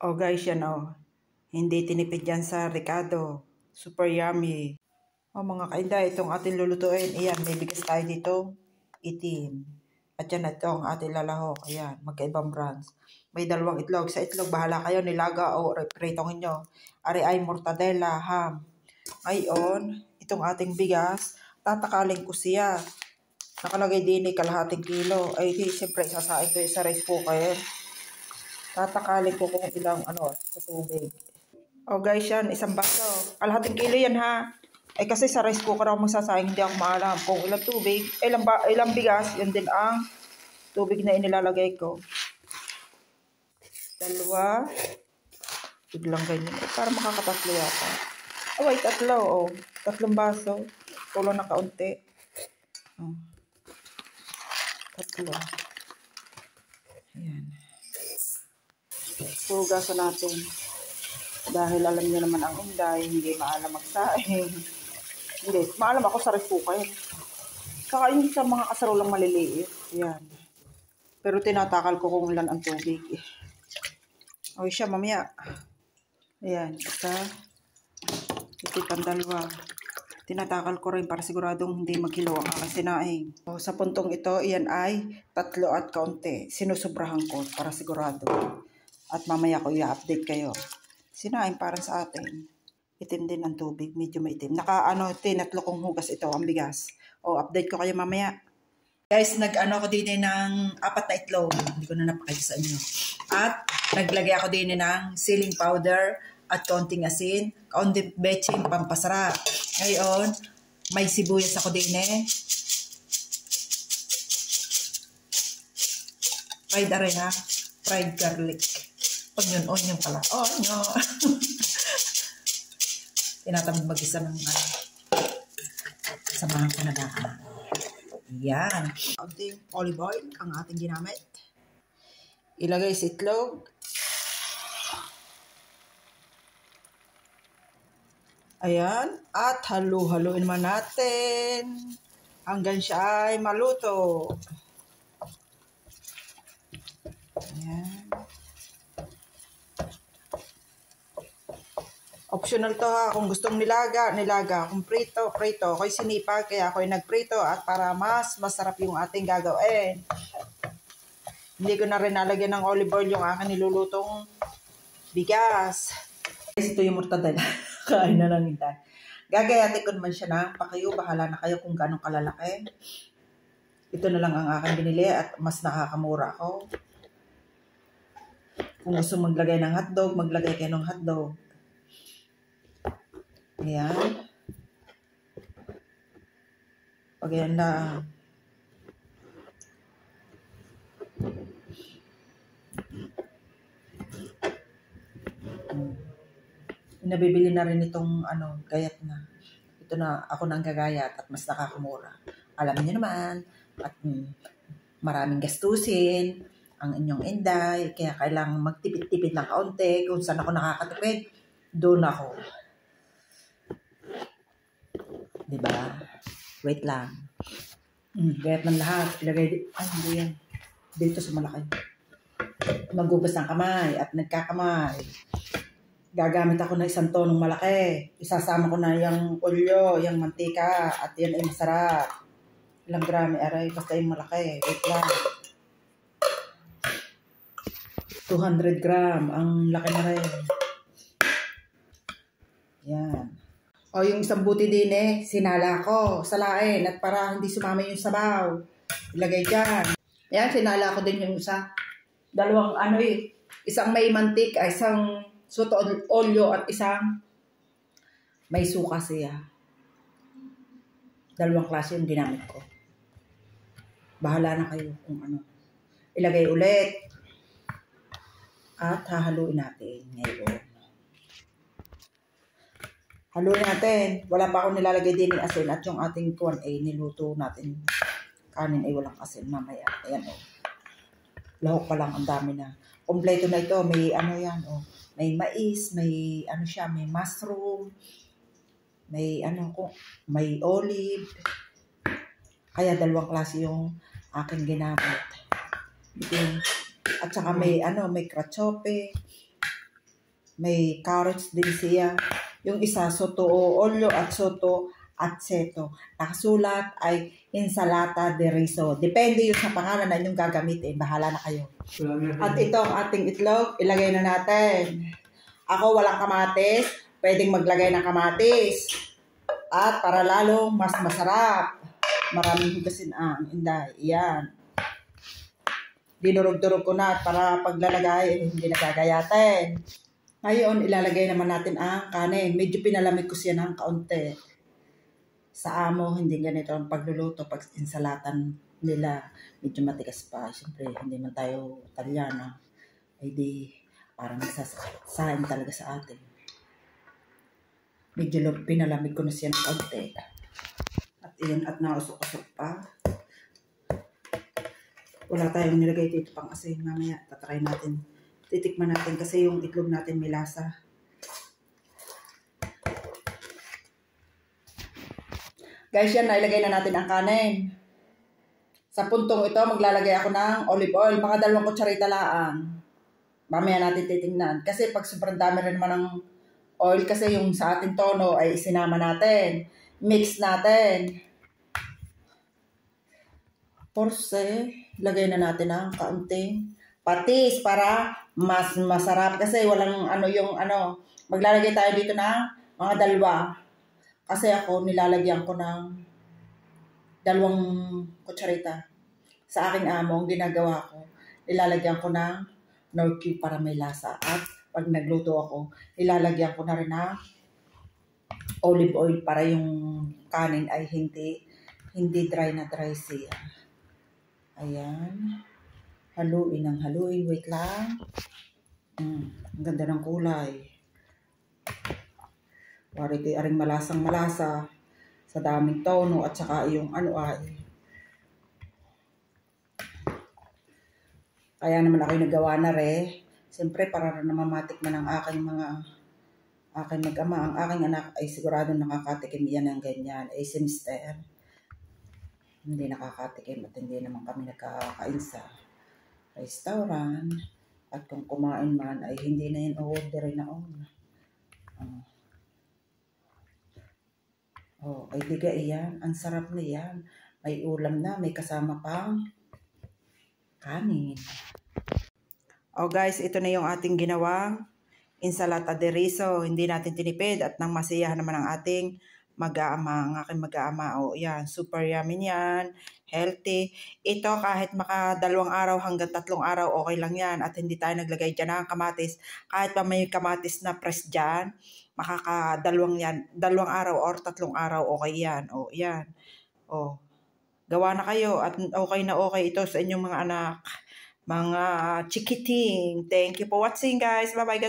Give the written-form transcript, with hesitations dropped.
Oh guys, yan oh. Hindi tinipid yan sa Ricardo. Super yummy. Oh mga kainday, itong ating lulutuin. Ayan, may bigas tayo dito. Itim. At yan, ito ang ating lalahok. Ayan, magkaibang brands. May dalawang itlog. Sa itlog, bahala kayo nilaga o pritongin nyo. Ari ay mortadella, ham. Ngayon, itong ating bigas, tatakalin ko siya. Nakalagay din ay kalahating kilo. Ay, siyempre, sasain ko sa rice cooker. Tatakalin ko kung ilang sa tubig. Oh guys, yan, isang baso. Kalahating kilo yan ha. Ay kasi sa rice cooker ako magsasayang, hindi ako maalam kung ilang tubig, ilang bigas, yun din ang tubig na inilalagay ko. Dalawa. Biglang ganyan. Para makakatatlo yata. Oh, wait, tatlo. Oh. Tatlong baso. Kulo na kaunti. Oh. Tatlo. Ayan. Hugasan natin. Dahil alam niyo naman ang Inday, hindi maalam magsaing. Hindi, maalam ako sa rice cooker. Saka yung sa mga kasarolang maliliit. Ayan. Pero tinatakal ko kung ilan ang tubig. Okay siya mamaya. Ayan. Isa. Itipan dalawa. Tinatakal ko rin para siguradong hindi magkilo ang aking sinaing. O, sa puntong ito, iyan ay 3 at kaunti. Sinusobrahan ko para sigurado. At mamaya ko i-update kayo. Sinaing para sa atin. Itim din ang tubig. Medyo maitim. Tinatlo kong hugas ito ang bigas. O, update ko kayo mamaya. Guys, ko din ng 4 na itlog. Hindi ko na napakita sa inyo. At naglagay ako din ng ceiling powder at konting asin, kaunting betching pampasarap. Ngayon, may sibuyas ako din fried ha. Fried garlic. Onion pala. Onion. Tinatamad mag-isa ng samahan ko na daan. Yan. Kaunting olive oil ang ating ginamit. Ilagay sa itlog. Ayan. At halu-haluin naman natin hanggang siya ay maluto. Ayan. Optional to ha. Kung gustong nilaga. Kung prito. Ako'y sinipag, kaya ako'y nagprito at para mas masarap yung ating gagawin. Hindi ko na rin nalagyan ng olive oil yung aking nilulutong bigas. Guys, ito yung mortadella. Kain na lang ito. Gagayatin ko naman siya na pakayo. Bahala na kayo kung gano'ng kalalaki. Ito na lang ang aking binili at mas nakakamura ako. Kung gusto maglagay ng hotdog, maglagay kayo ng hotdog. Ayan. Pag yan na. Nabibili na rin itong gayat na. Ito na, ako nang gagayat at mas nakakamura. Alam niyo naman, at maraming gastusin ang inyong Inday, kaya kailangan magtipid-tipid lang kaunti. Kung saan ako nakakatipid, doon ako. Diba? Wait lang. Gayat ng lahat. Ilagay hindi yan. Dito sa malaki. Magugas ng kamay at nagkakamay. Gagamit ako ng 1 tonong malaki. Isasama ko na yung olyo, yung mantika, at yan ay masarap. Ilang grami, aray, basta yung malaki. Wait lang. 200 gram. Ang laki na rin. Yan. O, yung isang buti din sinala ko sa lain at para hindi sumama yung sabaw. Ilagay dyan. Ayan, sinala ko din yung isa. Dalawang isang may mantika, isang soto olyo at isang may suka siya. Dalawang klase yung ginamit ko. Bahala na kayo kung Ilagay ulit. At hahaluin natin ngayon. Haluin natin. Wala pa akong nilalagay din ng asin at yung ating kuwan ay niluto natin. Kanin ay walang asin mamaya. Ayan o. Lahok pa lang, ang dami na. Kompleto na ito. May may mais, may may mushroom, may may olive. Kaya dalawang klase yung aking ginamit. At saka may may cachope. May carrots din siya. Yung isa, soto o olio at soto at seto. Nakasulat ay insalata de riso. Depende yun sa pangalan na inyong gagamitin. Bahala na kayo. At ito ang ating itlog. Ilagay na natin. Ako walang kamatis. Pwedeng maglagay ng kamatis. At para lalong mas masarap. Maraming hugasin ang inday. Yan. Dinurog-durog ko na para paglalagay, hindi nagagayatin. Ngayon, ilalagay naman natin ang kanin. Medyo pinalamig ko siya ng kaunti. Sa amo, hindi ganito ang pagluluto. Pag insalatan nila, medyo matigas pa. Siyempre, hindi man tayo Talyana. Ay di, parang nagsasahin talaga sa atin. Medyo pinalamig ko na siya ng kaunti. At iyan, at nausok-usok pa. Wala tayong nilagay dito pang asin. Mamaya, tatry natin. Titikman natin kasi yung itlog natin may lasa. Guys, yan, nailagay na natin ang kanin. Sa puntong ito, maglalagay ako ng olive oil. Mga 2 kutsarita laang. Mamaya natin titingnan. Kasi pag sobrang dami rin naman ng oil, kasi yung sa ating tono ay isinama natin. Mix natin. Porse, lagay na natin ang kaunting patis para mas masarap. Kasi walang maglalagay tayo dito ng mga 2. Kasi ako nilalagyan ko ng 2 kutsarita. Sa aking amo, ang ginagawa ko, nilalagyan ko ng Knorr cube para may lasa. At pag nagluto ako, nilalagyan ko na rin ng olive oil para yung kanin ay hindi dry na dry siya. Ayan. Haluin ng haluin. Wait lang. Ang ganda ng kulay. Wari kayo aring malasang malasa sa daming tono at saka yung Kaya naman ako nagawa na Siyempre para naman matikman ang aking mag-ama. Ang aking anak ay sigurado nakakatikim yan ng ganyan. Ay si Mister. Hindi nakakatikim at hindi naman kami nakakain sa restaurant. At kung kumain man ay hindi na yun orderin na ay diga iyan. Ang sarap na yan. May ulam na, may kasama pang kanin. Guys, ito na yung ating ginawang insalata de riso. Hindi natin tinipid at nang masiyahan naman ang ating ang aking mag-aama. Yan, super yummy yan. Healthy. Ito kahit maka 2 araw hanggang 3 araw, okay lang yan. At hindi tayo naglagay dyan ng kamatis. Kahit pa may kamatis na press dyan, makaka 2 araw or 3 araw, okay yan. Yan. Gawa na kayo at okay na okay ito sa inyong mga anak. Mga chikiting. Thank you for watching, guys. Bye-bye.